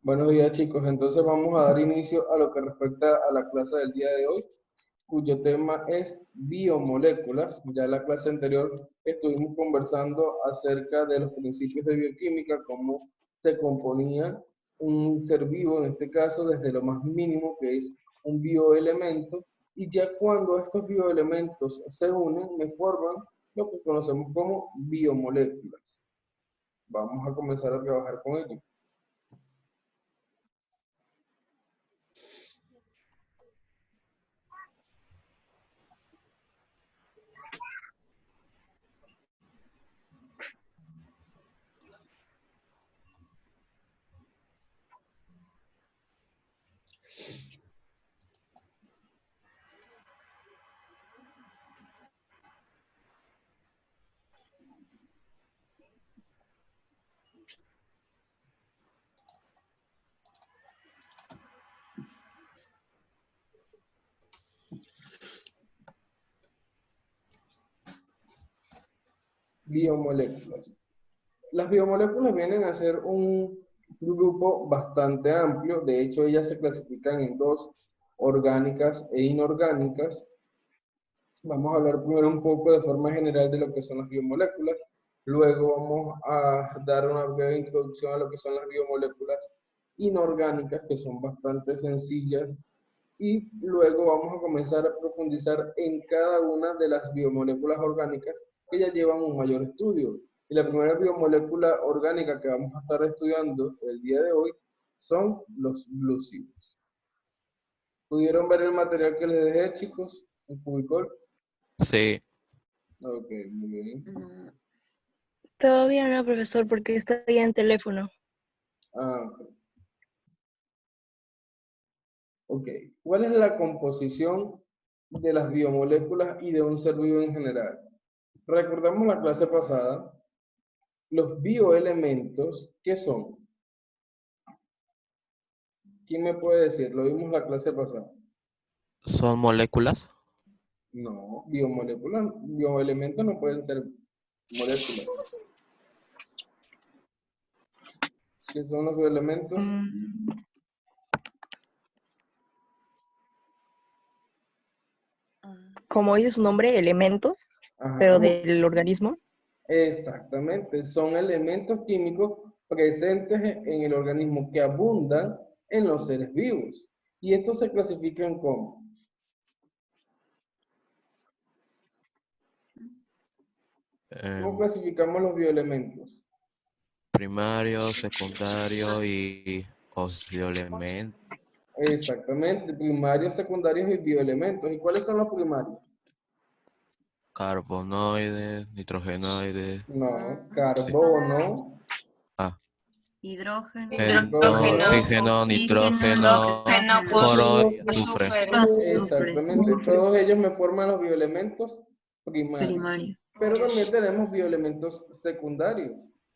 Buenos días, chicos. Entonces vamos a dar inicio a lo que respecta a la clase del día de hoy, cuyo tema es biomoléculas. Ya en la clase anterior estuvimos conversando acerca de los principios de bioquímica, cómo se componía un ser vivo, en este caso desde lo más mínimo que es un bioelemento, y ya cuando estos bioelementos se unen, me forman lo que conocemos como biomoléculas. Vamos a comenzar a trabajar con ello. Biomoléculas. Las biomoléculas vienen a ser un grupo bastante amplio. De hecho, ellas se clasifican en dos: orgánicas e inorgánicas. Vamos a hablar primero un poco de forma general de lo que son las biomoléculas. Luego vamos a dar una breve introducción a lo que son las biomoléculas inorgánicas, que son bastante sencillas. Y luego vamos a comenzar a profundizar en cada una de las biomoléculas orgánicas que ya llevan un mayor estudio. Y la primera biomolécula orgánica que vamos a estar estudiando el día de hoy son los glúcidos. ¿Pudieron ver el material que les dejé, chicos? ¿En Cubicol? Sí. Ok, muy bien. Todavía no, profesor, porque estoy en teléfono. Ok. Ok. ¿Cuál es la composición de las biomoléculas y de un ser vivo en general? Recordamos la clase pasada. Los bioelementos, ¿qué son? ¿Quién me puede decir? Lo vimos la clase pasada. ¿Son moléculas? No, biomoléculas, bioelementos no pueden ser moléculas. ¿Qué son los bioelementos? Como dice su nombre, elementos, Ajá, pero del organismo. exactamente, son elementos químicos presentes en el organismo que abundan en los seres vivos. Y estos se clasifican como. ¿Cómo clasificamos los bioelementos? Primario, secundario y bioelementos. Exactamente, primarios, secundarios y bioelementos. ¿Y cuáles son los primarios? Carbonoides, nitrogenoides. No, Sí. carbono, Ah, Hidrógeno, oxígeno, nitrógeno, fósforo y azufre. exactamente, todos ellos me forman los bioelementos primarios. primario. Pero también tenemos bioelementos secundarios,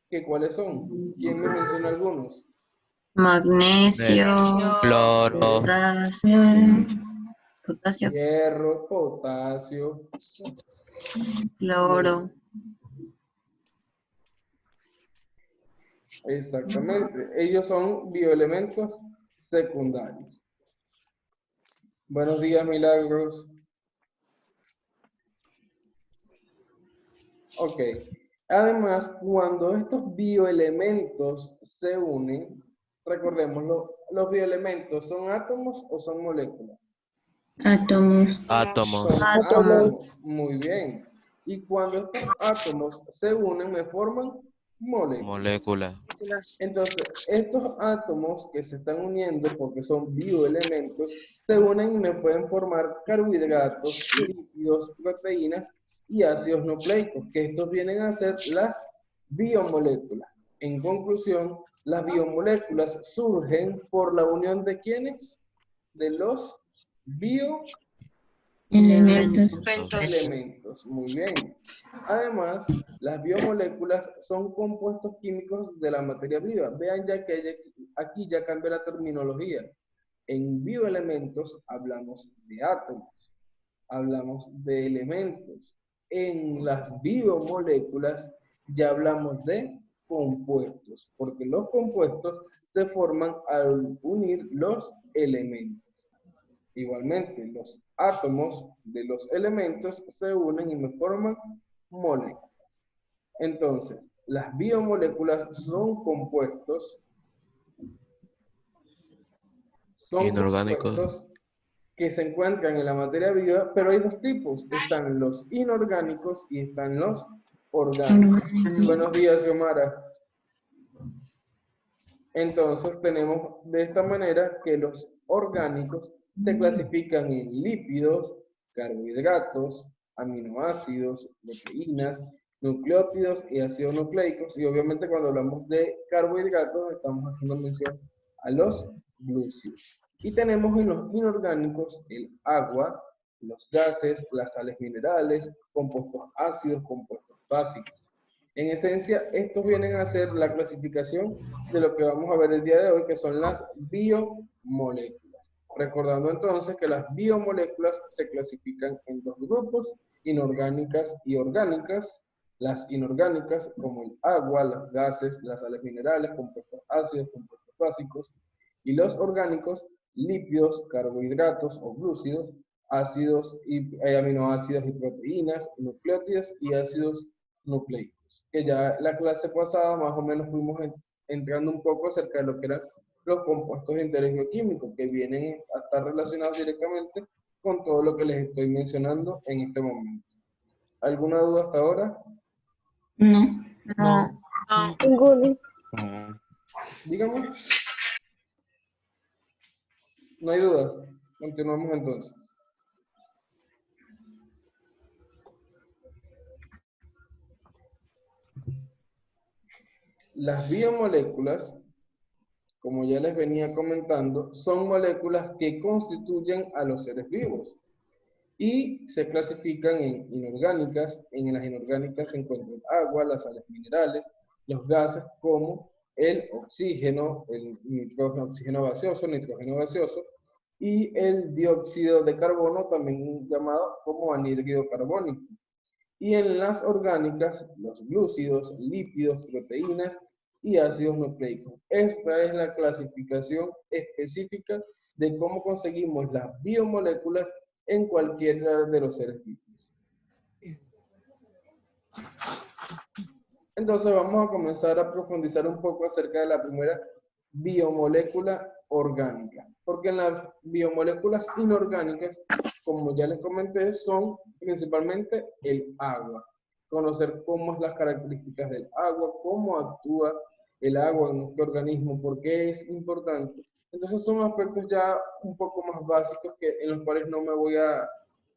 que ¿cuáles son? ¿Quién me menciona algunos? Magnesio, Cloro, potasio, Hierro, potasio. cloro. Exactamente, ellos son bioelementos secundarios. Buenos días, Milagros. Ok. Además, cuando estos bioelementos se unen, recordémoslo, ¿los bioelementos son átomos o son moléculas? Átomos. átomos. Son átomos. Muy bien. Y cuando estos átomos se unen, me forman moléculas. Molécula. Entonces, estos átomos que se están uniendo, porque son bioelementos, se unen y me pueden formar carbohidratos, lípidos, proteínas y ácidos nucleicos, que estos vienen a ser las biomoléculas. En conclusión, las biomoléculas surgen por la unión de ¿quiénes? De los bioelementos. Muy bien. Además, las biomoléculas son compuestos químicos de la materia viva. Vean ya que aquí ya cambia la terminología. En bioelementos hablamos de átomos, hablamos de elementos. En las biomoléculas ya hablamos de compuestos, porque los compuestos se forman al unir los elementos. Igualmente, los átomos de los elementos se unen y me forman moléculas. Entonces, las biomoléculas son compuestos Inorgánicos. que se encuentran en la materia viva, pero hay dos tipos. Están los inorgánicos y están los orgánicos. Buenos días, Xiomara. Entonces tenemos de esta manera que los orgánicos se clasifican en lípidos, carbohidratos, aminoácidos, proteínas, nucleótidos y ácidos nucleicos. Y obviamente cuando hablamos de carbohidratos estamos haciendo mención a los glúcidos. Y tenemos en los inorgánicos el agua, los gases, las sales minerales, compuestos ácidos, compuestos básicos. En esencia, estos vienen a ser la clasificación de lo que vamos a ver el día de hoy, que son las biomoléculas. Recordando entonces que las biomoléculas se clasifican en dos grupos, inorgánicas y orgánicas. Las inorgánicas, como el agua, los gases, las sales minerales, compuestos ácidos, compuestos básicos. Y los orgánicos, lípidos, carbohidratos o glúcidos, ácidos y aminoácidos y proteínas, nucleótidos y ácidos nucleicos. Que ya la clase pasada más o menos fuimos entrando un poco acerca de lo que eran los compuestos de interés bioquímico, que vienen a estar relacionados directamente con todo lo que les estoy mencionando en este momento. ¿Alguna duda hasta ahora? No. No. Ninguno. Dígame. No hay duda. Continuamos entonces. Las biomoléculas, como ya les venía comentando, son moléculas que constituyen a los seres vivos y se clasifican en inorgánicas. En las inorgánicas se encuentran el agua, las sales minerales, los gases como el oxígeno, el nitrógeno, oxígeno gaseoso, nitrógeno gaseoso, y el dióxido de carbono, también llamado como anhídrido carbónico. Y en las orgánicas, los glúcidos, lípidos, proteínas y ácidos nucleicos. Esta es la clasificación específica de cómo conseguimos las biomoléculas en cualquiera de los seres vivos. Entonces vamos a comenzar a profundizar un poco acerca de la primera biomolécula orgánica. Porque en las biomoléculas inorgánicas, como ya les comenté, son principalmente el agua. Conocer cómo es las características del agua, cómo actúa el agua en nuestro organismo, por qué es importante. Entonces son aspectos ya un poco más básicos en los cuales no me voy a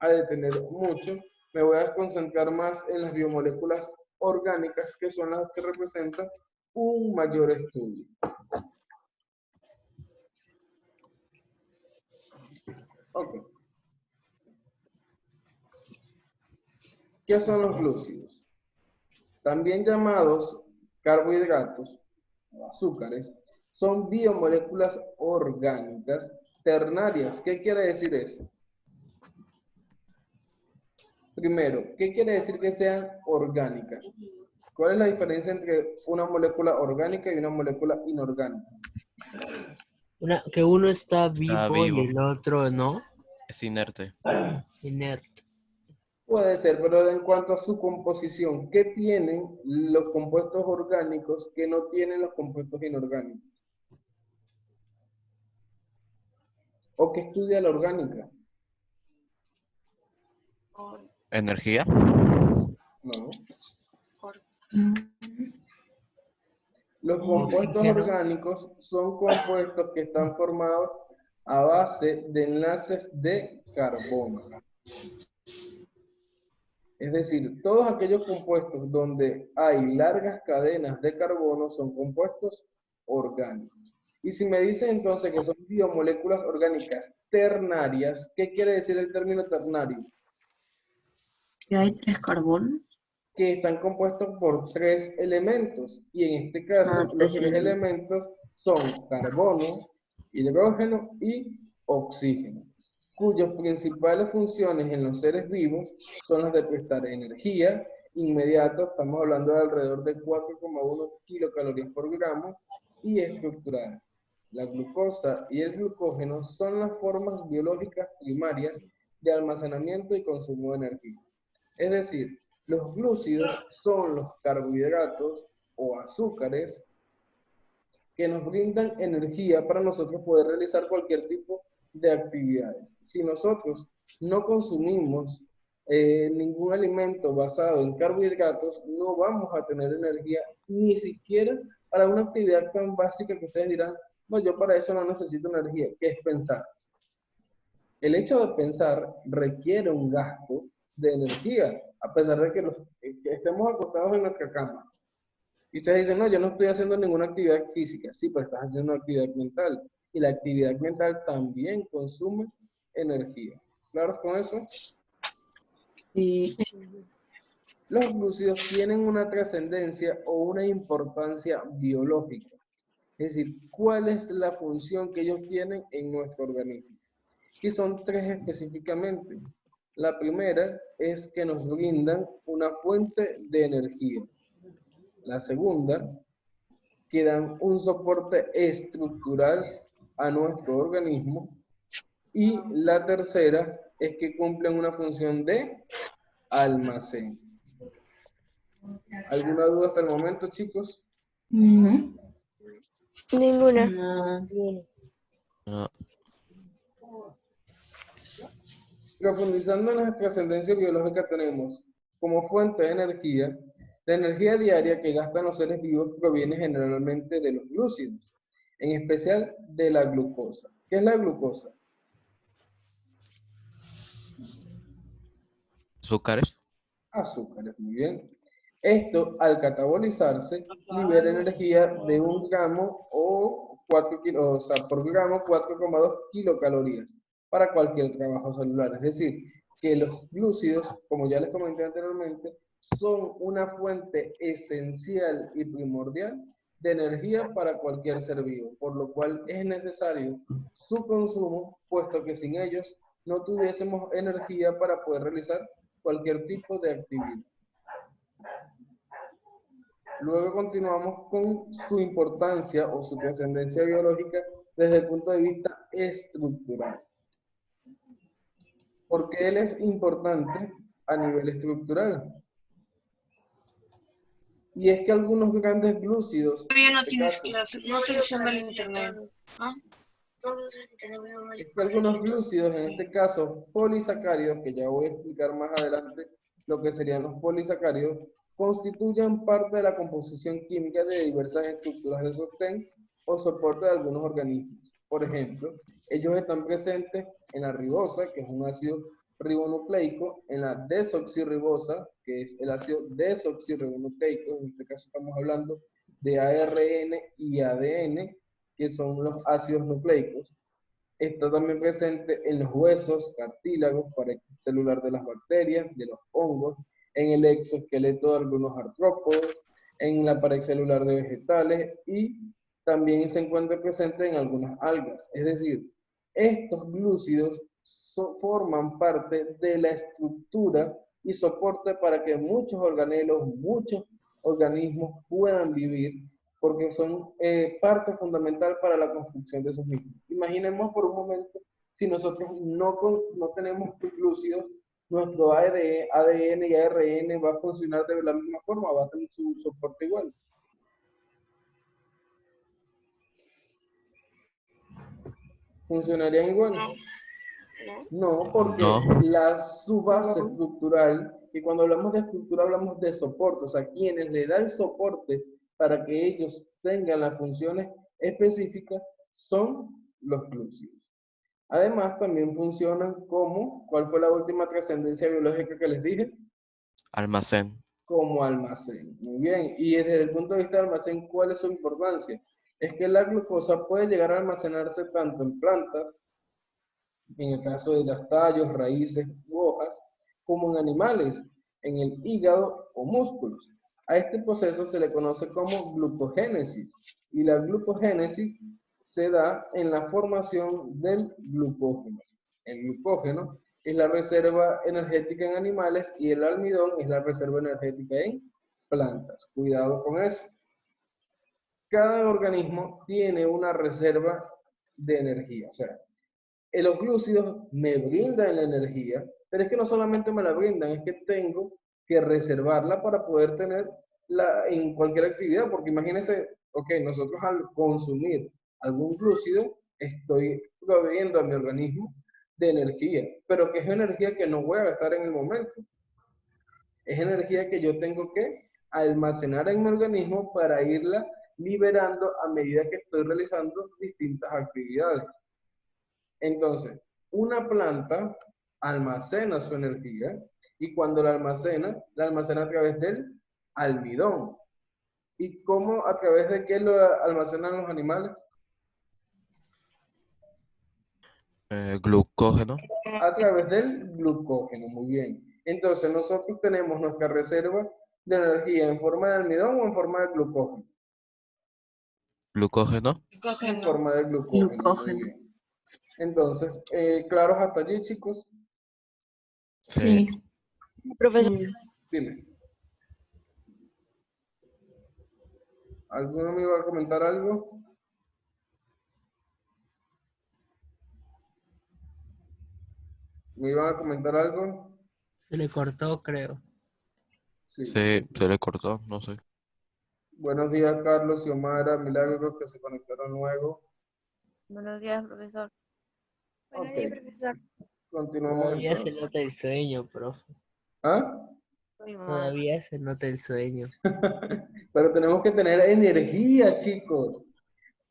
detener mucho. Me voy a concentrar más en las biomoléculas orgánicas, que son las que representan un mayor estudio. Ok. ¿Qué son los glúcidos? También llamados carbohidratos o azúcares, son biomoléculas orgánicas ternarias. ¿Qué quiere decir eso? Primero, ¿qué quiere decir que sean orgánicas? ¿Cuál es la diferencia entre una molécula orgánica y una molécula inorgánica? Que uno está Está vivo vivo. y el otro no. Es inerte. Inerte. Puede ser, pero en cuanto a su composición, ¿qué tienen los compuestos orgánicos que no tienen los compuestos inorgánicos? ¿O qué estudia la orgánica? Energía. No. Los compuestos Oxígeno. orgánicos son compuestos que están formados a base de enlaces de carbono. Es decir, todos aquellos compuestos donde hay largas cadenas de carbono son compuestos orgánicos. Y si me dicen entonces que son biomoléculas orgánicas ternarias, ¿qué quiere decir el término ternario? ¿Que hay 3 carbonos? Que están compuestos por 3 elementos. Y en este caso, los 3 elementos son carbono, hidrógeno y oxígeno, cuyas principales funciones en los seres vivos son las de prestar energía inmediato, estamos hablando de alrededor de 4,1 kilocalorías por gramo, y estructural. La glucosa y el glucógeno son las formas biológicas primarias de almacenamiento y consumo de energía. Es decir, los glúcidos son los carbohidratos o azúcares que nos brindan energía para nosotros poder realizar cualquier tipo de actividades. Si nosotros no consumimos ningún alimento basado en carbohidratos, no vamos a tener energía ni siquiera para una actividad tan básica que ustedes dirán, no, yo para eso no necesito energía, que es pensar. El hecho de pensar requiere un gasto de energía, a pesar de que estemos acostados en nuestra cama. Y ustedes dicen, no, yo no estoy haciendo ninguna actividad física. Sí, pero estás haciendo una actividad mental. Y la actividad mental también consume energía. ¿Claros con eso? Sí. Los glúcidos tienen una trascendencia o una importancia biológica. Es decir, ¿cuál es la función que ellos tienen en nuestro organismo? Y son tres específicamente. La primera es que nos brindan una fuente de energía. La segunda, que dan un soporte estructural a nuestro organismo. Y la tercera es que cumplen una función de almacén. ¿Alguna duda hasta el momento, chicos? No. Ninguna. No. No. Profundizando en la trascendencia biológica tenemos como fuente de energía, la energía diaria que gastan los seres vivos proviene generalmente de los glúcidos, en especial de la glucosa. ¿Qué es la glucosa? Azúcares. Azúcares, muy bien. Esto, al catabolizarse, libera energía de 1 gramo o 4 kilos, o sea, por gramo 4,2 kilocalorías para cualquier trabajo celular. Es decir, que los glúcidos, como ya les comenté anteriormente, son una fuente esencial y primordial de energía para cualquier ser vivo, por lo cual es necesario su consumo, puesto que sin ellos no tuviésemos energía para poder realizar cualquier tipo de actividad. Luego continuamos con su importancia o su trascendencia biológica desde el punto de vista estructural. ¿Por qué él es importante a nivel estructural? Y es que algunos grandes glúcidos... Todavía no tienes clase, no estás usando el internet. ¿Ah? Es que algunos glúcidos, en este caso polisacáridos, que ya voy a explicar más adelante lo que serían los polisacáridos, constituyen parte de la composición química de diversas estructuras de sostén o soporte de algunos organismos. Por ejemplo, ellos están presentes en la ribosa, que es un ácido ribonucleico, en la desoxirribosa, que es el ácido desoxirribonucleico, en este caso estamos hablando de ARN y ADN, que son los ácidos nucleicos. Está también presente en los huesos, cartílagos, pared celular de las bacterias, de los hongos, en el exoesqueleto de algunos artrópodos, en la pared celular de vegetales y también se encuentra presente en algunas algas. Es decir, estos glúcidos forman parte de la estructura y soporte para que muchos organelos, muchos organismos puedan vivir, porque son parte fundamental para la construcción de esos mismos. Imaginemos por un momento, si nosotros no tenemos glúcidos, nuestro ADN y ARN va a funcionar de la misma forma, va a tener su soporte igual. ¿Funcionarían igual? No, porque su base estructural, y cuando hablamos de estructura hablamos de soporte, o sea, quienes le da el soporte para que ellos tengan las funciones específicas son los glúcidos. Además, también funcionan como, ¿cuál fue la última trascendencia biológica que les dije? Almacén. Como almacén. Muy bien, y desde el punto de vista de almacén, ¿cuál es su importancia? Es que la glucosa puede llegar a almacenarse tanto en plantas, en el caso de los tallos, raíces u hojas, como en animales, en el hígado o músculos. A este proceso se le conoce como glucogénesis, y la glucogénesis se da en la formación del glucógeno. El glucógeno es la reserva energética en animales y el almidón es la reserva energética en plantas. Cuidado con eso. Cada organismo tiene una reserva de energía. O sea, los glúcidos me brindan la energía, pero es que no solamente me la brindan, es que tengo que reservarla para poder tenerla en cualquier actividad, porque imagínense, ok, nosotros al consumir algún glúcido, estoy proveyendo a mi organismo de energía, pero que es energía que no voy a gastar en el momento. Es energía que yo tengo que almacenar en mi organismo para irla liberando a medida que estoy realizando distintas actividades. Entonces, una planta almacena su energía y cuando la almacena a través del almidón. ¿Y cómo, a través de qué lo almacenan los animales? Glucógeno. A través del glucógeno, muy bien. Entonces, nosotros tenemos nuestra reserva de energía en forma de almidón o en forma de glucógeno. Glucógeno. En Glucógeno. forma de glucógeno. Glucógeno. Muy bien. Entonces, ¿claros hasta allí, chicos? Sí. Profesor, Sí. Dime. ¿Alguno me iba a comentar algo? ¿Me iban a comentar algo? Se le cortó, creo. Sí. Sí, se le cortó, no sé. Buenos días, Carlos, Xiomara, Milagros, que se conectaron luego. buenos días, profesor. Ok, profesor. continuamos Todavía se entonces. nota el sueño, profe. ¿Ah? Soy mamá. Todavía se nota el sueño. Pero tenemos que tener energía, chicos.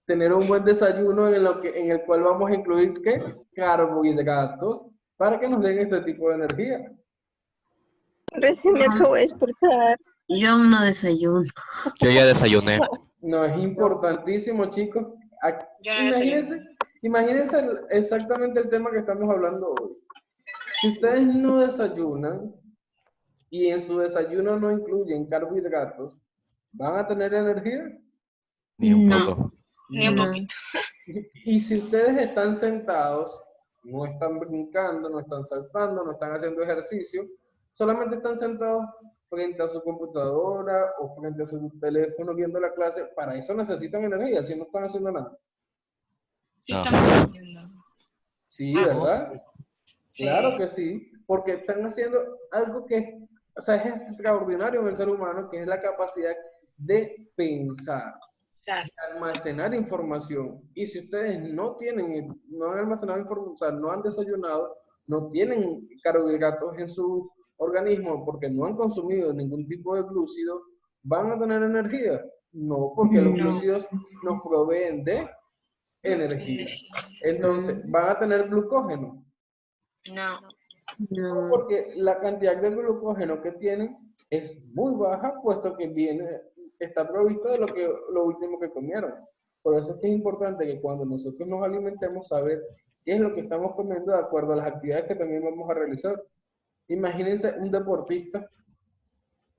Tener un buen desayuno en el cual vamos a incluir, ¿qué? Carbohidratos, para que nos den este tipo de energía. Recién me acabo de despertar. Yo aún no desayuno. Yo ya desayuné. No, es importantísimo, chicos. Yo no desayuno. Imagínense exactamente el tema que estamos hablando hoy. Si ustedes no desayunan y en su desayuno no incluyen carbohidratos, ¿van a tener energía? Ni un No. poco. Ni un No. poquito. Y si ustedes están sentados, no están brincando, no están saltando, no están haciendo ejercicio, solamente están sentados frente a su computadora o frente a su teléfono viendo la clase, para eso necesitan energía, si no están haciendo nada. Sí No. estamos haciendo. Sí, Ah, ¿verdad? Sí. Claro que sí, porque están haciendo algo que, o sea, es extraordinario en el ser humano, que es la capacidad de pensar, Claro. almacenar información. Y si ustedes no han almacenado información, o sea, no han desayunado, no tienen carbohidratos en su organismo porque no han consumido ningún tipo de glúcido, ¿van a tener energía? No, porque los No. glúcidos nos proveen de energía. Entonces, ¿van a tener glucógeno? No. No. Porque la cantidad de glucógeno que tienen es muy baja, puesto que está provisto de lo último que comieron. Por eso es que es importante que cuando nosotros nos alimentemos, saber qué es lo que estamos comiendo de acuerdo a las actividades que también vamos a realizar. Imagínense un deportista,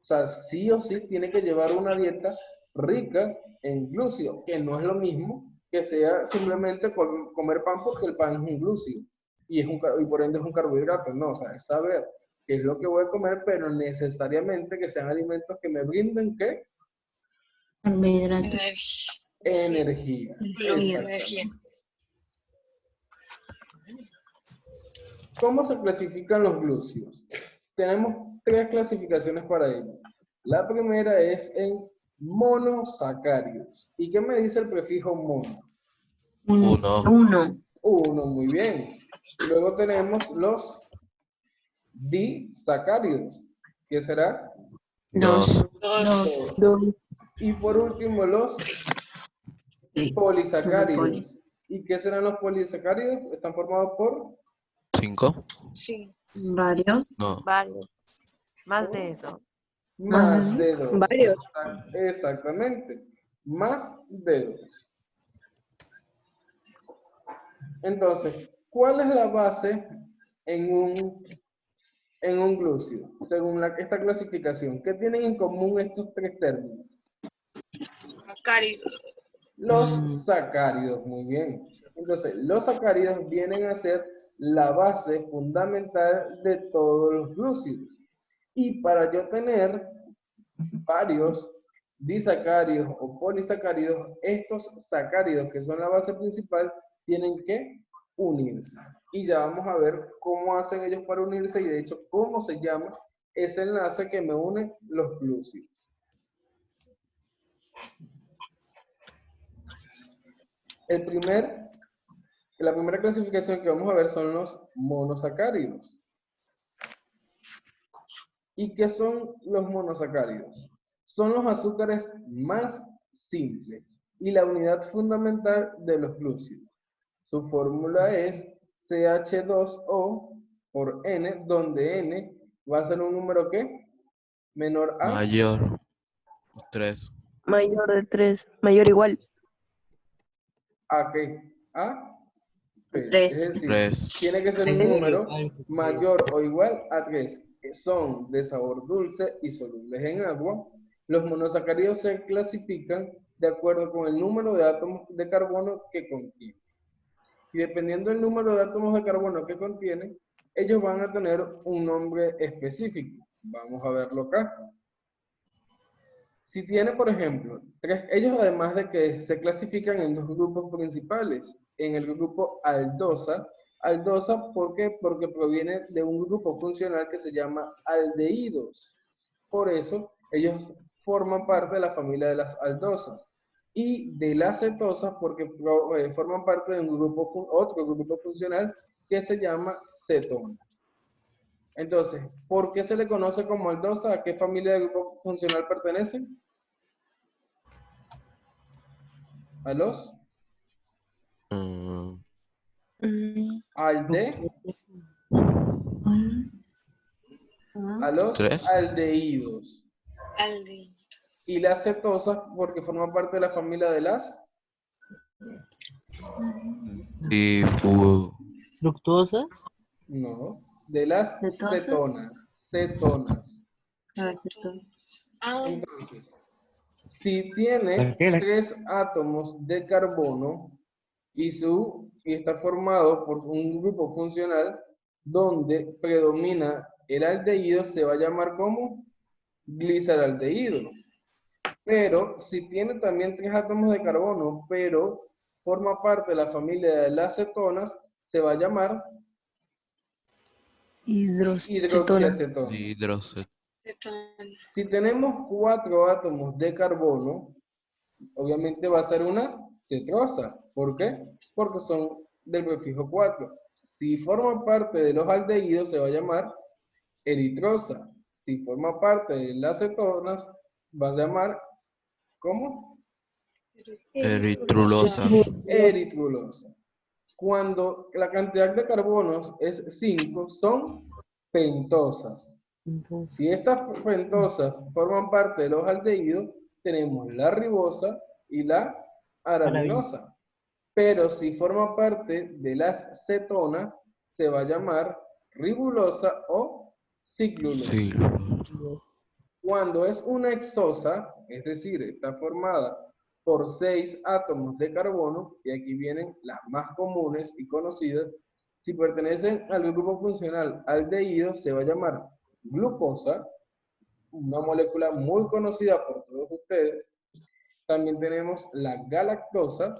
o sea, sí o sí tiene que llevar una dieta rica en glúcidos, que no es lo mismo que sea simplemente comer pan porque el pan es un glúcido y por ende es un carbohidrato. No, o sea, es saber qué es lo que voy a comer, pero necesariamente que sean alimentos que me brinden ¿qué? Carbohidratos. Energía. Energía. ¿Cómo se clasifican los glúcidos? Tenemos 3 clasificaciones para ello. La primera es en monosacáridos. ¿Y qué me dice el prefijo mono? Uno. Uno. 1, muy bien. Luego tenemos los disacáridos. ¿Qué será? Dos. Dos. Dos. Y por último, los Sí. polisacáridos. ¿Y qué serán los polisacáridos? Están formados por 5. Sí. Varios. No. Varios. Más de eso. más de 2. Varios. Exactamente. Más de 2. Entonces, ¿cuál es la base en un glúcido? Según esta clasificación, ¿qué tienen en común estos 3 términos? Acáridos. Los sacáridos, muy bien. Entonces, los sacáridos vienen a ser la base fundamental de todos los glúcidos. Y para yo tener varios disacáridos o polisacáridos, estos sacáridos que son la base principal tienen que unirse. Y ya vamos a ver cómo hacen ellos para unirse y de hecho cómo se llama ese enlace que me une los glúcidos. La primera clasificación que vamos a ver son los monosacáridos. ¿Y qué son los monosacáridos? Son los azúcares más simples y la unidad fundamental de los glúcidos. Su fórmula es CH2O por N, donde N va a ser un número ¿qué? Menor a Mayor. 3. Mayor de 3. Mayor igual. ¿a qué? A 3. Tres. Es decir, 3. tiene que ser un Tres. número Ay, sí. mayor o igual a 3, que son de sabor dulce y solubles en agua. Los monosacáridos se clasifican de acuerdo con el número de átomos de carbono que contienen. Y dependiendo del número de átomos de carbono que contienen, ellos van a tener un nombre específico. Vamos a verlo acá. Si tiene, por ejemplo, ellos además de que se clasifican en dos grupos principales, en el grupo aldosa. Aldosa, ¿por qué? Porque proviene de un grupo funcional que se llama aldehídos. Por eso, ellos forman parte de la familia de las aldosas. Y de las cetosas, porque forman parte de un grupo, otro grupo funcional que se llama cetona. Entonces, ¿por qué se le conoce como aldosa? ¿A qué familia de grupo funcional pertenece? ¿A los? A los 3. aldehídos. Aldehídos. Y las cetosas, porque forman parte de la familia de las Y ¿Fructuosas? no, de las ¿Cetosas? cetonas. A ver, cetonas. Ah, Entonces, si tiene 3 átomos de carbono y está formado por un grupo funcional donde predomina el aldehído, se va a llamar como gliceraldehído. Pero si tiene también 3 átomos de carbono, pero forma parte de la familia de las cetonas, se va a llamar Hidroxetona. hidroxiacetona. hidrocet. cetona. Si tenemos 4 átomos de carbono, obviamente va a ser una cetrosa. ¿Por qué? Porque son del prefijo 4. Si forma parte de los aldehídos, se va a llamar eritrosa. Si forma parte de las cetonas, va a llamar, ¿cómo? Eritrulosa. Eritrulosa. Cuando la cantidad de carbonos es 5, son pentosas. Si estas pentosas forman parte de los aldehídos, tenemos la ribosa y la araminosa. Pero si forma parte de las cetonas, se va a llamar ribulosa o ciclulosa. Sí. Cuando es una hexosa, es decir, está formada por 6 átomos de carbono, y aquí vienen las más comunes y conocidas, si pertenecen al grupo funcional aldehído, se va a llamar glucosa, una molécula muy conocida por todos ustedes. También tenemos la galactosa,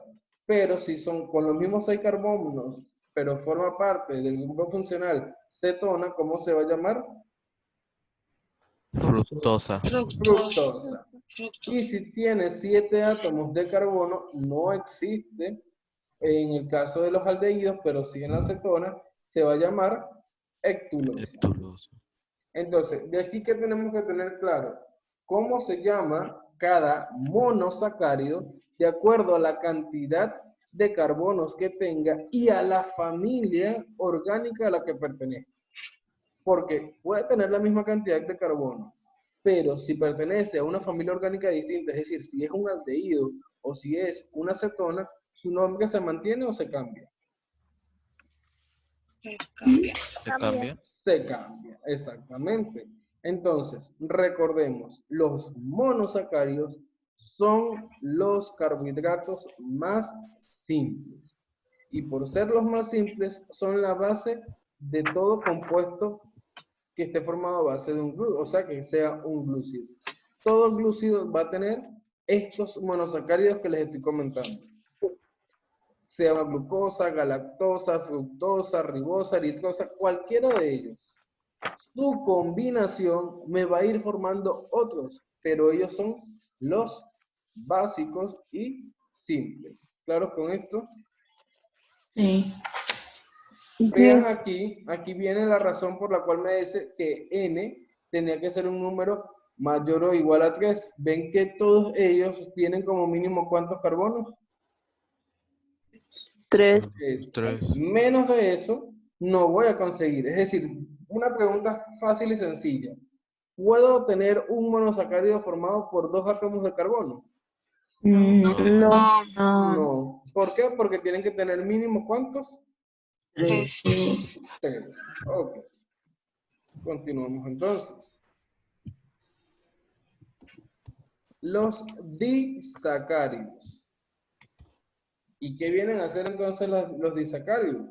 pero si son con los mismos 6 carbonos, pero forma parte del grupo funcional cetona, ¿cómo se va a llamar? Fructosa. Fructosa. Y Fructosa. si tiene 7 átomos de carbono, no existe en el caso de los aldehídos, pero sí en la cetona, se va a llamar hectulosa. Etulosa. Entonces, de aquí que tenemos que tener claro, cómo se llama cada monosacárido de acuerdo a la cantidad de carbonos que tenga y a la familia orgánica a la que pertenece. Porque puede tener la misma cantidad de carbono, pero si pertenece a una familia orgánica distinta, es decir, si es un aldehído o si es una cetona, su nombre se mantiene o se cambia. Cambia. ¿Se cambia? Se cambia, exactamente. Entonces, recordemos, los monosacáridos son los carbohidratos más simples. Y por ser los más simples, son la base de todo compuesto que esté formado a base de un glúcido, o sea, que sea un glúcido. Todo glúcido va a tener estos monosacáridos que les estoy comentando. Sea una glucosa, galactosa, fructosa, ribosa, eritrosa, cualquiera de ellos. Su combinación me va a ir formando otros, pero ellos son los básicos y simples. ¿Claro con esto? Sí. Vean aquí viene la razón por la cual me dice que n tenía que ser un número mayor o igual a 3. Ven que todos ellos tienen como mínimo ¿cuántos carbonos? 3. 3. Menos de eso no voy a conseguir. Es decir, una pregunta fácil y sencilla. ¿Puedo tener un monosacárido formado por 2 átomos de carbono? No. No. No. ¿Por qué? Porque tienen que tener mínimo ¿cuántos? 3. Sí. 3. Ok. Continuamos entonces. Los disacáridos. ¿Y qué vienen a hacer entonces los disacáridos?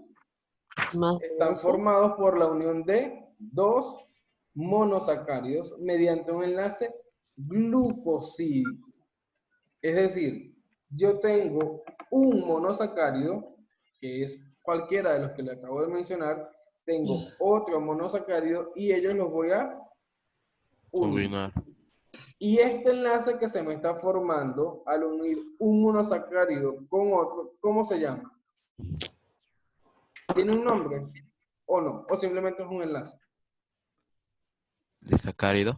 Más Están eso. formados por la unión de 2 monosacáridos mediante un enlace glucosídico. Es decir, yo tengo un monosacárido, que es cualquiera de los que le acabo de mencionar, tengo otro monosacárido y ellos los voy a unir. Combinar. Y este enlace que se me está formando al unir un monosacárido con otro, ¿cómo se llama? ¿Tiene un nombre o no? ¿O simplemente es un enlace? Disacárido.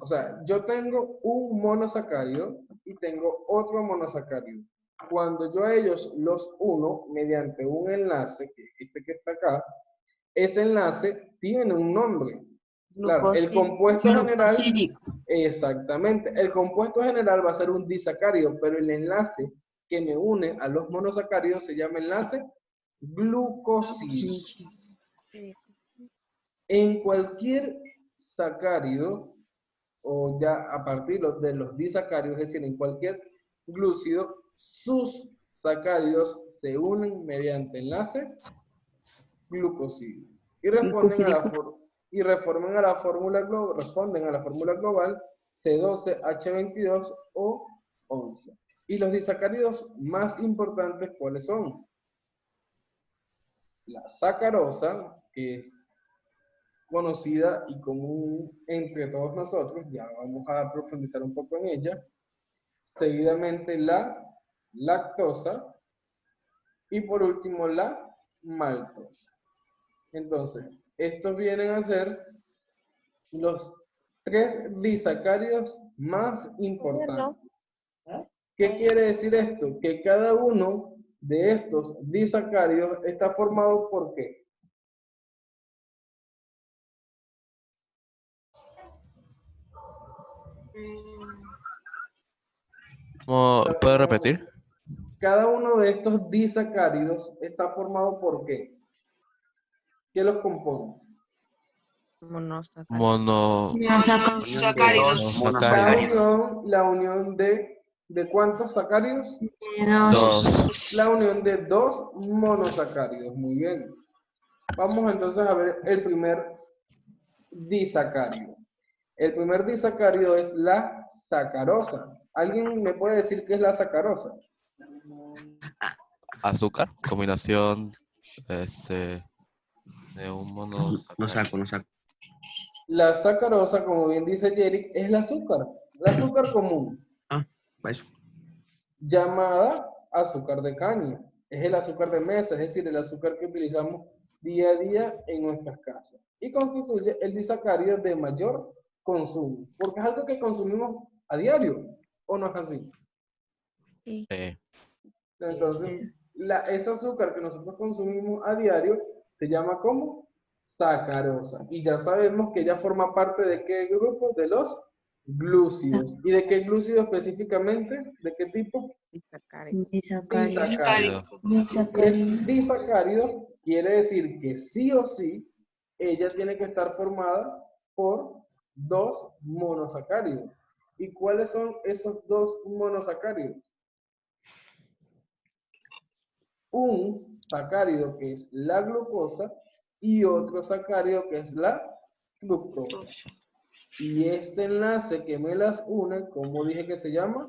O sea, yo tengo un monosacárido y tengo otro monosacárido. Cuando yo a ellos los uno mediante un enlace, que es este que está acá, ese enlace tiene un nombre. Claro, el compuesto general, Glucosídico. exactamente, el compuesto general va a ser un disacárido, pero el enlace que me une a los monosacáridos se llama enlace glucosídico. En cualquier sacárido, o ya a partir de los disacáridos, es decir, en cualquier glúcido, sus sacáridos se unen mediante enlace glucosídico y responden a la fórmula global, responden a la fórmula global C12H22 o 11. Y los disacáridos más importantes, ¿cuáles son? La sacarosa, que es conocida y común entre todos nosotros, ya vamos a profundizar un poco en ella. Seguidamente la lactosa y por último la maltosa. Entonces, estos vienen a ser los 3 disacáridos más importantes. ¿Qué quiere decir esto? Que cada uno de estos disacáridos está formado ¿por qué? ¿Puede repetir? Cada uno de estos disacáridos está formado ¿por qué? ¿Qué los compone? Monosacáridos. La unión ¿de cuántos sacáridos? 2. La unión de 2 monosacáridos. Muy bien. Vamos entonces a ver el primer disacárido. El primer disacárido es la sacarosa. ¿Alguien me puede decir qué es la sacarosa? Azúcar. Combinación de un monosacárido. No saco. La sacarosa, como bien dice Jerick, es el azúcar común, Eso. llamada azúcar de caña. Es el azúcar de mesa, es decir, el azúcar que utilizamos día a día en nuestras casas. Y constituye el disacárido de mayor consumo, porque es algo que consumimos a diario, ¿o no es así? Entonces, ese azúcar que nosotros consumimos a diario se llama ¿cómo? Sacarosa. Y ya sabemos que ella forma parte de qué grupo? De los glúcidos. ¿Y de qué glúcido específicamente? ¿De qué tipo? Disacárido. Disacárido quiere decir que sí o sí ella tiene que estar formada por 2 monosacáridos. ¿Y cuáles son esos 2 monosacáridos? un sacárido que es la glucosa y otro sacárido que es la fructosa. Y este enlace que me las une, ¿cómo dije que se llama?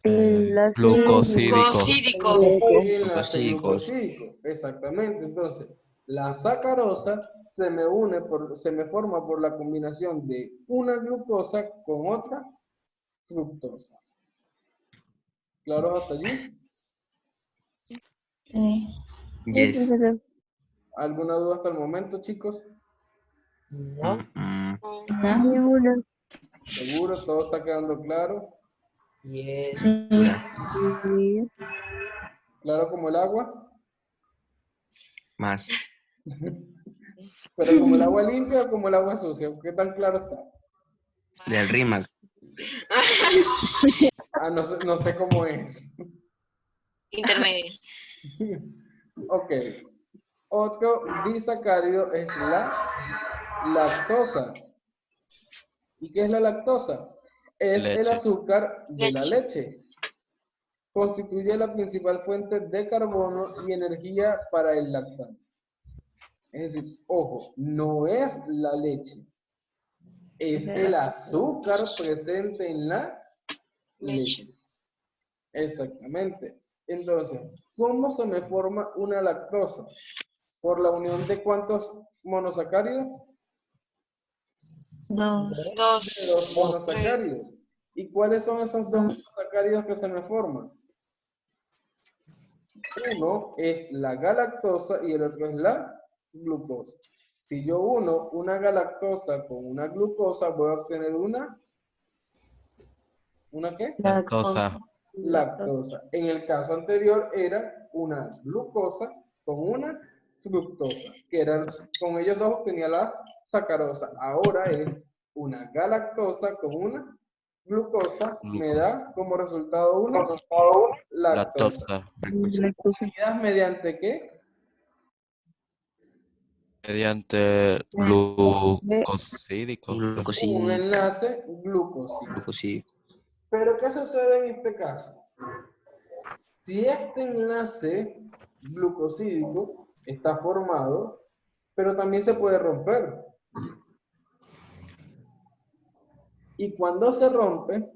Enlace Glucosídico. Enlace glucosídico, exactamente. Entonces, la sacarosa se me forma por la combinación de una glucosa con otra fructosa. ¿Claros hasta allí? Sí. Yes. ¿Alguna duda hasta el momento, chicos? No. No. Ninguna. ¿Seguro? ¿Todo está quedando claro? Yes. Sí. Sí. ¿Claro como el agua? Más. ¿Pero como el agua limpia o como el agua sucia? ¿Qué tan claro está? Del RIMAC. Ah, no sé cómo es. Intermedio. Ok. Otro disacárido es la lactosa. ¿Y qué es la lactosa? Es el Leche. azúcar de la leche. Constituye la principal fuente de carbono y energía para el lactante. Es decir, ojo, no es la leche. Es el azúcar presente en la leche. Exactamente. Entonces, ¿cómo se me forma una lactosa? ¿Por la unión de cuántos monosacáridos? Dos. De Dos. dos monosacáridos. ¿Y cuáles son esos dos monosacáridos que se me forman? Uno es la galactosa y el otro es la glucosa. Si yo uno una galactosa con una glucosa, voy a obtener ¿una qué? Lactosa. Lactosa. En el caso anterior era una glucosa con una fructosa, que eran, con ellos dos obtenía la sacarosa. Ahora es una galactosa con una glucosa, me da como resultado una lactosa. Lactosa. ¿Unidas mediante qué? Mediante glucosídico. Un enlace glucosídico. Pero ¿qué sucede en este caso? Si este enlace glucosídico está formado, pero también se puede romper. Y cuando se rompe,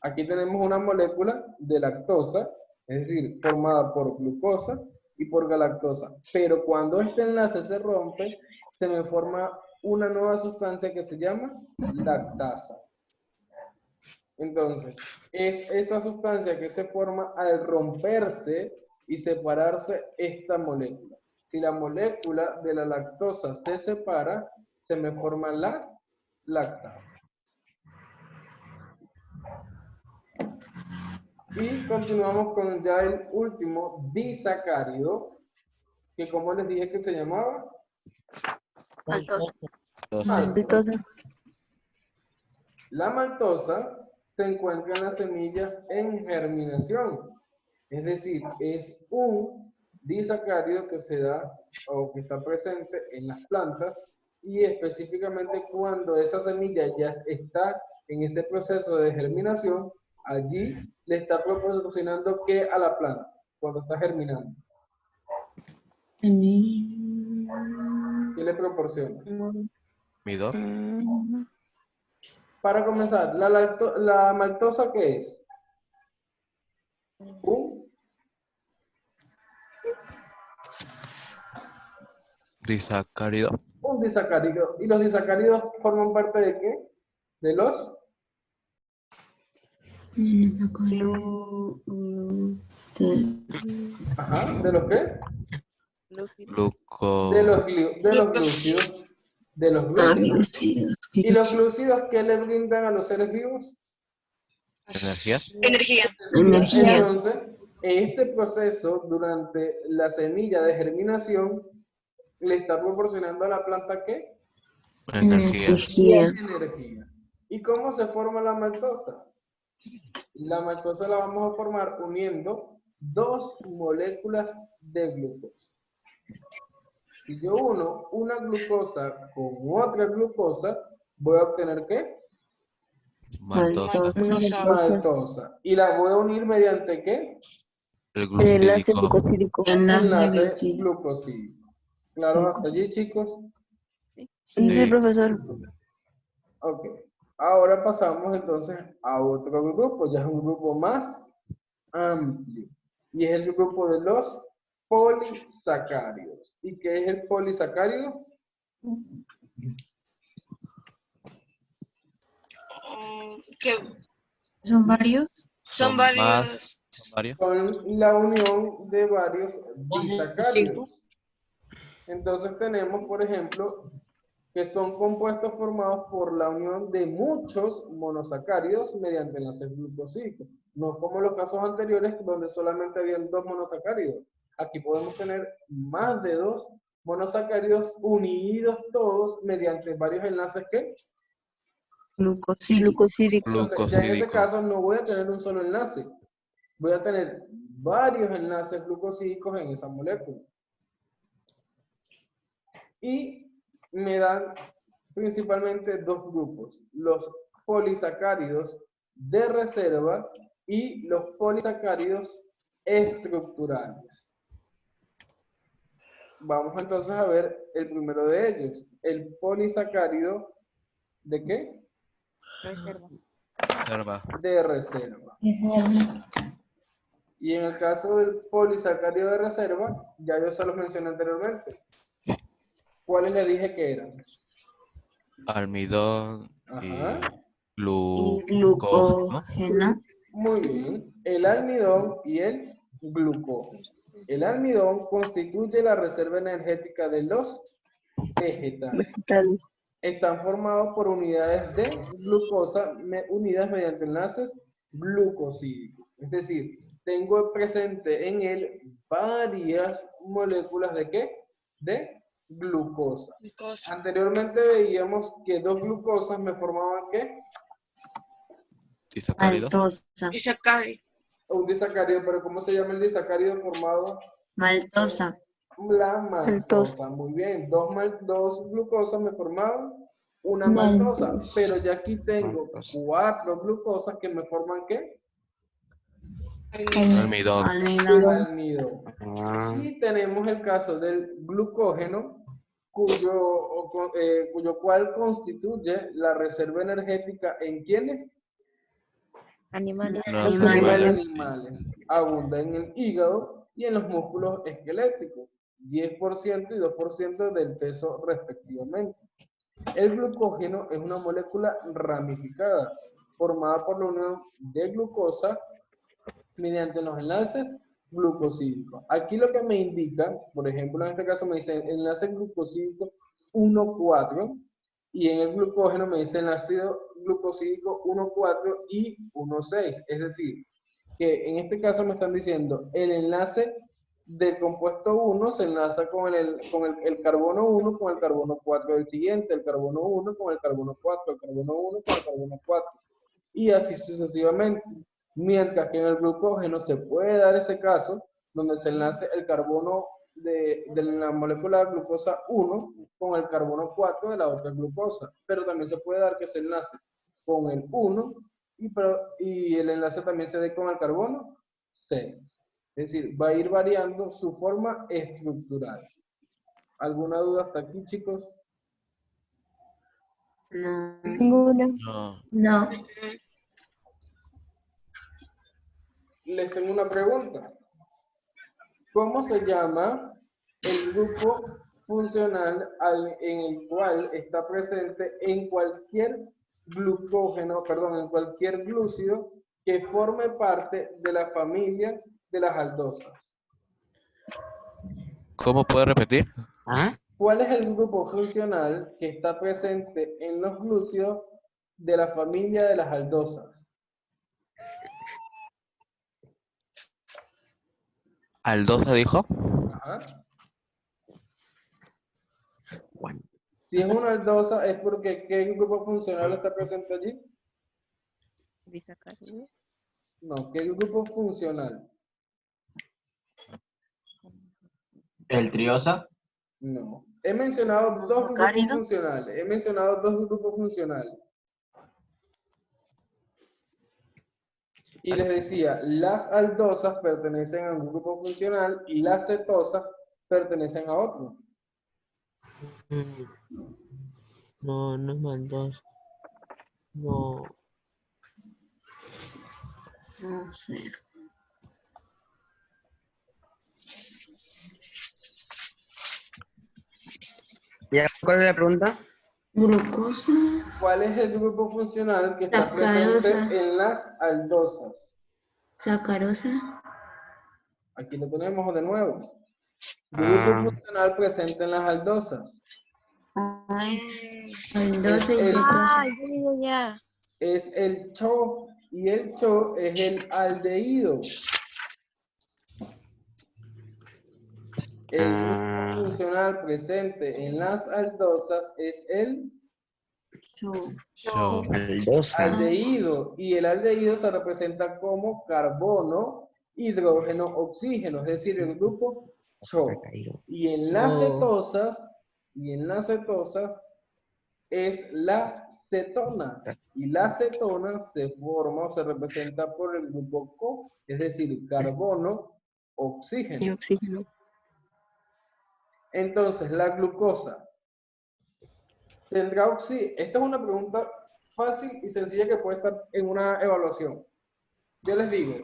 aquí tenemos una molécula de lactosa, es decir, formada por glucosa y por galactosa. Pero cuando este enlace se rompe, se me forma una nueva sustancia que se llama lactasa. Entonces, es esa sustancia que se forma al romperse y separarse esta molécula. Si la molécula de la lactosa se separa, se me forma la lactasa. Y continuamos con ya el último disacárido, que como les dije que se llamaba Maltosa. La maltosa se encuentra en las semillas en germinación, es decir, es un disacárido que se da o que está presente en las plantas y específicamente cuando esa semilla ya está en ese proceso de germinación, allí le está proporcionando ¿qué a la planta cuando está germinando? ¿Qué le proporciona? Midor. Para comenzar, la maltosa, ¿qué es? Disacárido. Un disacárido. ¿Y los disacáridos forman parte de qué? ¿De los? Ajá, ¿de los qué? De los glúcidos. De los glúcidos. ¿Y los glúcidos qué le brindan a los seres vivos? Energía. Energía. Entonces, este proceso durante la semilla de germinación le está proporcionando a la planta ¿qué? Energía. Energía. ¿Y cómo se forma la maltosa? La maltosa la vamos a formar uniendo dos moléculas de glucosa. Si yo uno una glucosa con otra glucosa, voy a obtener ¿qué? Maltosa. Maltosa. Maltosa. ¿Y la voy a unir mediante qué? El El enlace glucídico. glucosídico. Enlace glucosídico. ¿Claro hasta allí, chicos? Sí, Sí. profesor. Ok. Ahora pasamos entonces a otro grupo. Ya es un grupo más amplio. Y es el grupo de los polisacáridos. ¿Y qué es el polisacárido? Que ¿Son varios? son varios. Son varios. Son la unión de varios disacáridos. Entonces tenemos, por ejemplo, que son compuestos formados por la unión de muchos monosacáridos mediante enlaces glucosídicos. No como los casos anteriores donde solamente habían 2 monosacáridos. Aquí podemos tener más de 2 monosacáridos unidos todos mediante varios enlaces que Glucosídicos. Glucosídico. entonces, ya en este Glucosídico. caso no voy a tener un solo enlace. Voy a tener varios enlaces glucosídicos en esa molécula. Y me dan principalmente 2 grupos, los polisacáridos de reserva y los polisacáridos estructurales. Vamos entonces a ver el primero de ellos, el polisacárido ¿de qué? Reserva. De reserva. Y en el caso del polisacárido de reserva, ya yo se los mencioné anteriormente. ¿Cuáles le dije que eran? Almidón y Ajá. glucógeno. Glucógeno. Muy bien. El almidón y el glucógeno. El almidón constituye la reserva energética de los vegetales. Vegetales. Están formados por unidades de glucosa unidas mediante enlaces glucosídicos. Es decir, tengo presente en él varias moléculas ¿de qué? De glucosa. Anteriormente veíamos que 2 glucosas me formaban ¿qué? Disacárido. Maltosa. Disacárido. Un disacárido, pero ¿cómo se llama el disacárido formado? Maltosa. La maltosa. Muy bien, 2 glucosas me formaban una maltosa, pero ya aquí tengo 4 glucosas que me forman ¿qué? Almidón. Almidón. Y tenemos el caso del glucógeno, cuyo cual constituye la reserva energética en ¿quiénes? Animales. Los animales. Abunda en el hígado y en los músculos esqueléticos, 10% y 2% del peso respectivamente. El glucógeno es una molécula ramificada, formada por la unión de glucosa mediante los enlaces glucosídicos. Aquí lo que me indica, por ejemplo, en este caso me dice enlace glucosídico 1,4 y en el glucógeno me dice el ácido glucosídico 1,4 y 1,6. Es decir, que en este caso me están diciendo el enlace del compuesto 1 se enlaza con el carbono 1 con el carbono 4 del siguiente, el carbono 1 con el carbono 4, el carbono 1 con el carbono 4 y así sucesivamente. Mientras que en el glucógeno se puede dar ese caso donde se enlace el carbono de la molécula de glucosa 1 con el carbono 4 de la otra glucosa, pero también se puede dar que se enlace con el 1 y el enlace también se dé con el carbono 6. Es decir, va a ir variando su forma estructural. ¿Alguna duda hasta aquí, chicos? No. Ninguna. No. No. Les tengo una pregunta. ¿Cómo se llama el grupo funcional en el cual está presente en cualquier glucógeno, perdón, en cualquier glúcido que forme parte de la familia de las aldosas? ¿Cómo puede repetir? ¿Cuál es el grupo funcional que está presente en los glúcidos de la familia de las aldosas? ¿Aldosa dijo? Ajá. Si es una aldosa es porque ¿qué grupo funcional está presente allí? Disacárido. No, ¿qué grupo funcional? ¿El triosa? No. He mencionado 2 grupos funcionales. He mencionado 2 grupos funcionales. Y les decía, las aldosas pertenecen a un grupo funcional y las cetosas pertenecen a otro. No, no es maldosa. No. No sé. ¿Ya cuál es la pregunta? Glucosa. ¿Cuál es el grupo funcional que está presente Sacarosa. en las aldosas? Sacarosa. Aquí lo tenemos de nuevo. Grupo Ah, funcional presente en las aldosas. Ay, Es aldosa y el, cetosa. Ya. es el CHO y el CHO es el aldehído. El grupo funcional presente en las aldosas es el Yo. aldosa. aldehído y el aldehído se representa como carbono, hidrógeno, oxígeno, es decir, el grupo CHO. Y en las cetosas, es la cetona. Y la cetona se forma o se representa por el grupo CO, es decir, carbono, Y oxígeno. oxígeno. Entonces, la glucosa tendrá oxígeno. Esta es una pregunta fácil y sencilla que puede estar en una evaluación. Yo les digo,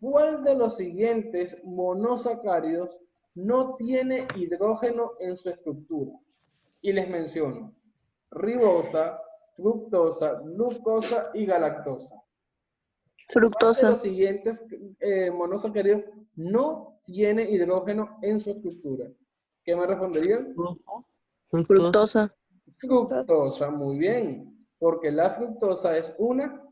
¿cuál de los siguientes monosacáridos no tiene hidrógeno en su estructura? Y les menciono ribosa, fructosa, glucosa y galactosa. ¿Cuál de Fructosa. los siguientes monosacáridos no tiene hidrógeno en su estructura? ¿Qué me responderían? Fructosa. Fructosa, muy bien, porque la fructosa es una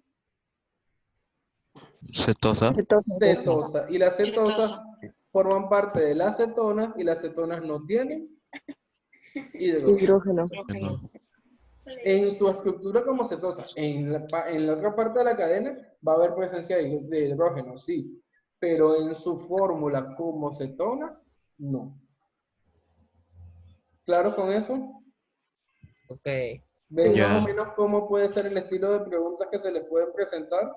Cetosa. Cetosa. cetosa y las cetosas Cetosa. forman parte de las cetonas y las cetonas no tienen hidrógeno Hidrógeno. No. en su estructura como cetosa. En la otra parte de la cadena va a haber presencia de hidrógeno, sí, pero en su fórmula como cetona, no. ¿Claro con eso? Ok. ¿Ven Ya. más o menos cómo puede ser el estilo de preguntas que se les pueden presentar?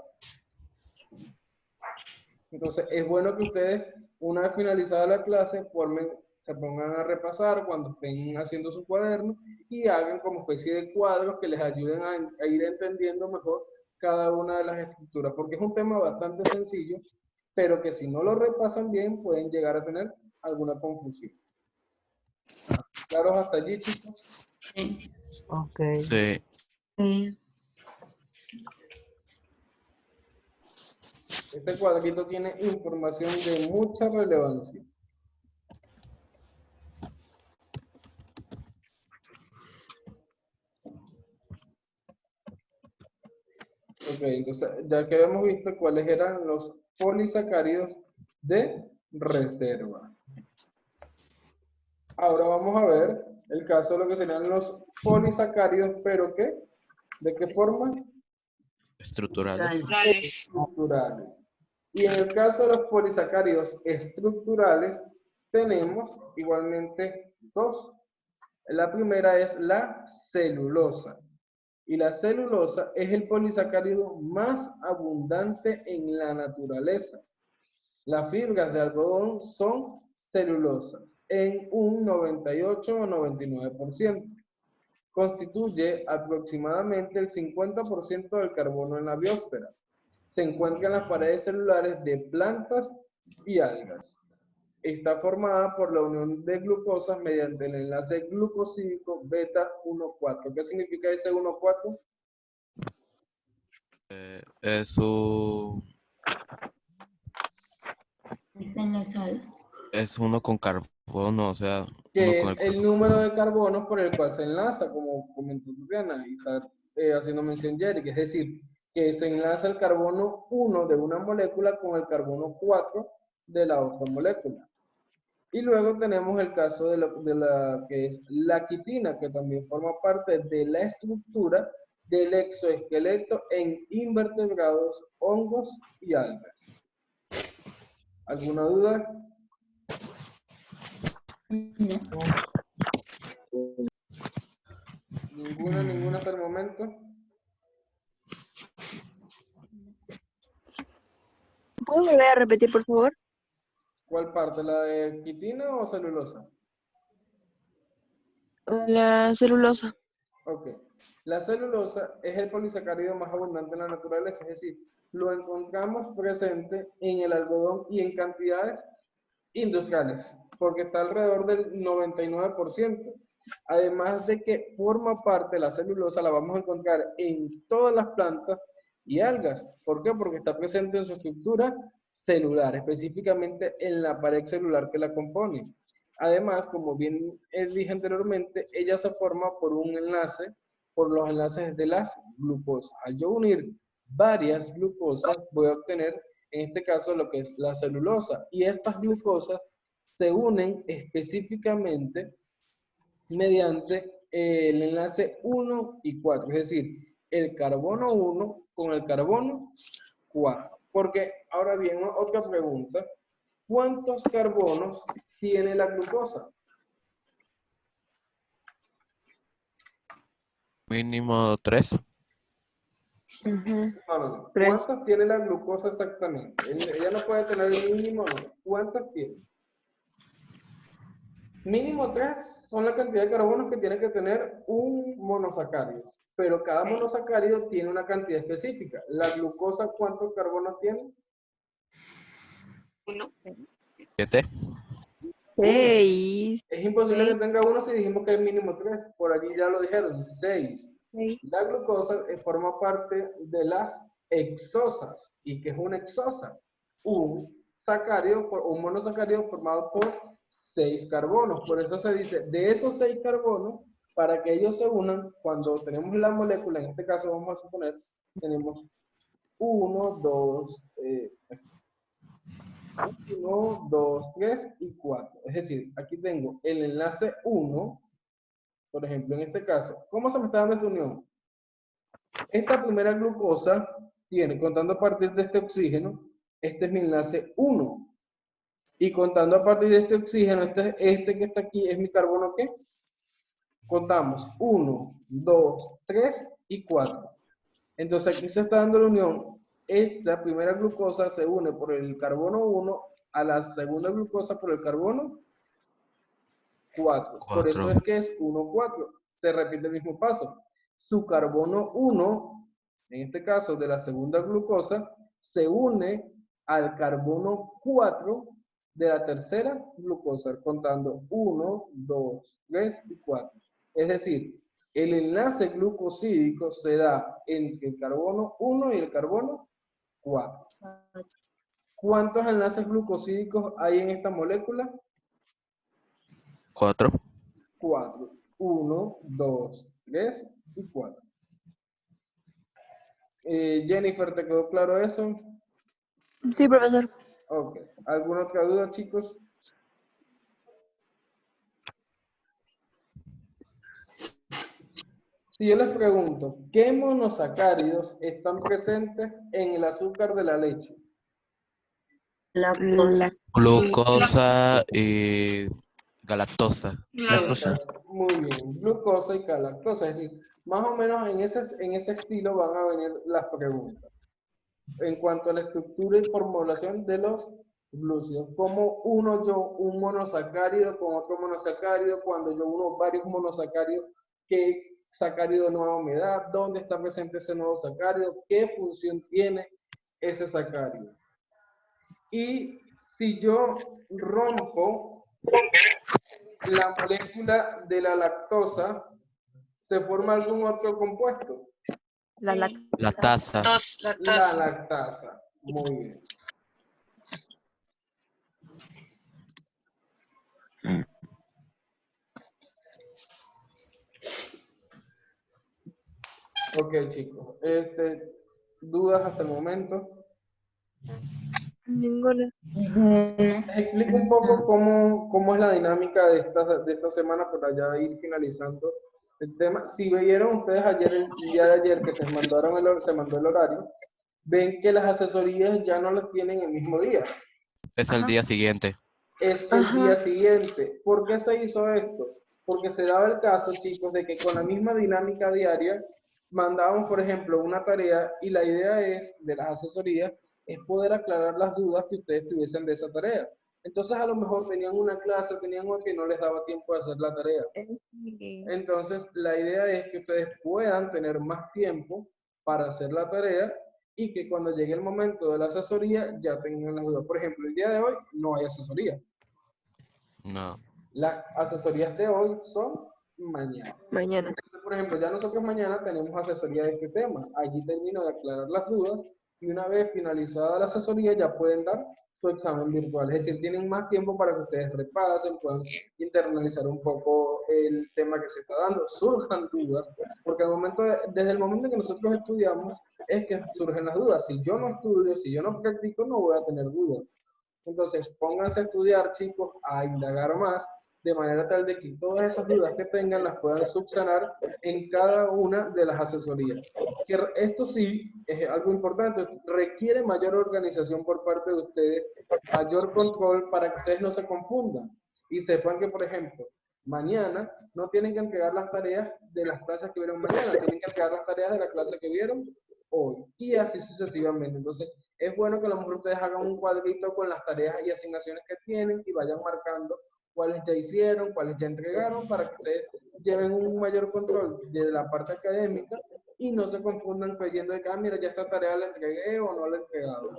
Entonces, es bueno que ustedes, una vez finalizada la clase, se pongan a repasar cuando estén haciendo su cuaderno y hagan como especie de cuadros que les ayuden a ir entendiendo mejor cada una de las estructuras, porque es un tema bastante sencillo, pero que si no lo repasan bien, pueden llegar a tener alguna confusión. ¿Claros hasta allí, chicos? Ok. Sí. Ese cuadrito tiene información de mucha relevancia. Ok, entonces ya que hemos visto cuáles eran los polisacáridos de reserva. Ahora vamos a ver el caso de lo que serían los polisacáridos, pero ¿qué? ¿De qué forma? Estructurales. Rurales. Estructurales. Y en el caso de los polisacáridos estructurales, tenemos igualmente dos. La primera es la celulosa. Y la celulosa es el polisacárido más abundante en la naturaleza. Las fibras de algodón son celulosas en un 98 o 99%. Constituye aproximadamente el 50% del carbono en la biosfera. Se encuentra en las paredes celulares de plantas y algas. Está formada por la unión de glucosas mediante el enlace glucosídico beta 1,4. ¿Qué significa ese 1,4? Es un... Está en la sal. Es uno con carbono, o sea, uno Que con es el número de carbonos por el cual se enlaza, como comentó Tatiana, y está haciendo mención Jerry, es decir, que se enlaza el carbono 1 de una molécula con el carbono 4 de la otra molécula. Y luego tenemos el caso de la que es la quitina, que también forma parte de la estructura del exoesqueleto en invertebrados, hongos y algas. ¿Alguna duda? Ninguna hasta el momento. ¿Puedo volver a repetir, por favor? ¿Cuál parte? ¿La de quitina o celulosa? La celulosa. Ok. La celulosa es el polisacárido más abundante en la naturaleza, es decir, lo encontramos presente en el algodón y en cantidades industriales, porque está alrededor del 99%. Además de que forma parte de la celulosa, la vamos a encontrar en todas las plantas y algas. ¿Por qué? Porque está presente en su estructura celular, específicamente en la pared celular que la compone. Además, como bien dije anteriormente, ella se forma por un enlace, por los enlaces de las glucosas. Al yo unir varias glucosas, voy a obtener, en este caso, lo que es la celulosa. Y estas glucosas se unen específicamente mediante el enlace 1 y 4, es decir, el carbono 1 con el carbono 4. Porque, ahora bien, otra pregunta, ¿cuántos carbonos tiene la glucosa? Mínimo 3. Ujú. No. Tres. ¿Cuántas tiene la glucosa exactamente? Ella no puede tener el mínimo, no. ¿Cuántas tiene? Mínimo 3 son la cantidad de carbonos que tiene que tener un monosacárido. Pero cada monosacárido tiene una cantidad específica. ¿La glucosa cuántos carbonos tiene? 1. 7. 6. Es imposible que tenga uno si dijimos que es mínimo 3. Por allí ya lo dijeron, 6. La glucosa forma parte de las hexosas. ¿Y qué es una hexosa? Un monosacárido formado por 6 carbonos. Por eso se dice, de esos 6 carbonos, para que ellos se unan, cuando tenemos la molécula, en este caso vamos a suponer, tenemos 1, 2, 3 y 4. Es decir, aquí tengo el enlace 1, por ejemplo, en este caso. ¿Cómo se me está dando esta unión? Esta primera glucosa tiene, contando a partir de este oxígeno, este es mi enlace 1. Y contando a partir de este oxígeno, este que está aquí es mi carbono, ¿qué? Contamos 1, 2, 3 y 4. Entonces aquí se está dando la unión. Esta primera glucosa se une por el carbono 1 a la segunda glucosa por el carbono 4. Por eso es que es 1, 4. Se repite el mismo paso. Su carbono 1, en este caso de la segunda glucosa, se une al carbono 4 de la tercera glucosa, contando 1, 2, 3 y 4. Es decir, el enlace glucosídico se da entre el carbono 1 y el carbono 4. ¿Cuántos enlaces glucosídicos hay en esta molécula? 4. 4. 1, 2, 3 y 4. Jennifer, ¿te quedó claro eso? Sí, profesor. Ok. ¿Alguna otra duda, chicos? Si yo les pregunto, ¿qué monosacáridos están presentes en el azúcar de la leche? Lactosa. Glucosa y galactosa. Exacto. Muy bien, glucosa y galactosa. Es decir, más o menos en ese estilo van a venir las preguntas. En cuanto a la estructura y formulación de los glúcidos, ¿cómo uno yo un monosacárido con otro monosacárido? Cuando yo uno varios monosacáridos, ¿qué sacárido nuevo me da? ¿Dónde está presente ese nuevo sacárido? ¿Qué función tiene ese sacárido? Y si yo rompo la molécula de la lactosa, ¿se forma algún otro compuesto? La La taza. La La taza. lactasa. Muy bien. Ok, chicos. ¿Dudas hasta el momento? Ninguna. Les explico un poco cómo es la dinámica de esta semana para ya ir finalizando el tema. Si vieron ustedes ayer, el día de ayer que se mandó el horario, ven que las asesorías ya no las tienen el mismo día. Es el día siguiente. Es el día siguiente. ¿Por qué se hizo esto? Porque se daba el caso, chicos, de que con la misma dinámica diaria mandábamos, por ejemplo, una tarea y la idea es, de las asesorías, es poder aclarar las dudas que ustedes tuviesen de esa tarea. Entonces, a lo mejor tenían una clase, tenían otra y no les daba tiempo de hacer la tarea. Entonces, la idea es que ustedes puedan tener más tiempo para hacer la tarea y que cuando llegue el momento de la asesoría ya tengan las dudas. Por ejemplo, el día de hoy no hay asesoría. No. Las asesorías de hoy son mañana. Mañana. Entonces, por ejemplo, ya nosotros mañana tenemos asesoría de este tema. Allí termino de aclarar las dudas y una vez finalizada la asesoría ya pueden dar su examen virtual. Es decir, tienen más tiempo para que ustedes repasen, puedan internalizar un poco el tema que se está dando, surjan dudas, porque desde el momento que nosotros estudiamos es que surgen las dudas. Si yo no estudio, si yo no practico, no voy a tener dudas. Entonces, pónganse a estudiar, chicos, a indagar más, de manera tal de que todas esas dudas que tengan las puedan subsanar en cada una de las asesorías. Que esto sí es algo importante, requiere mayor organización por parte de ustedes, mayor control para que ustedes no se confundan y sepan que, por ejemplo, mañana no tienen que entregar las tareas de las clases que vieron mañana, tienen que entregar las tareas de la clase que vieron hoy y así sucesivamente. Entonces, es bueno que a lo mejor ustedes hagan un cuadrito con las tareas y asignaciones que tienen y vayan marcando cuáles ya hicieron, cuáles ya entregaron, para que ustedes lleven un mayor control de la parte académica y no se confundan creyendo de que, mira, ya esta tarea la entregué o no la he entregado.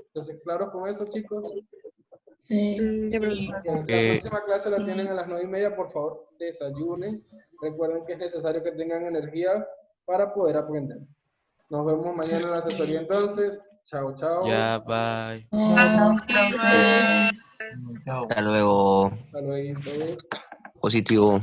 Entonces, ¿claros con eso, chicos? Sí. Ya, profesor. La próxima clase la tienen a las 9:30, por favor, desayunen. Recuerden que es necesario que tengan energía para poder aprender. Nos vemos mañana en la asesoría entonces. Chao, chao. Ya, bye. Profe. Chao. Hasta luego. Hasta luego. Positivo.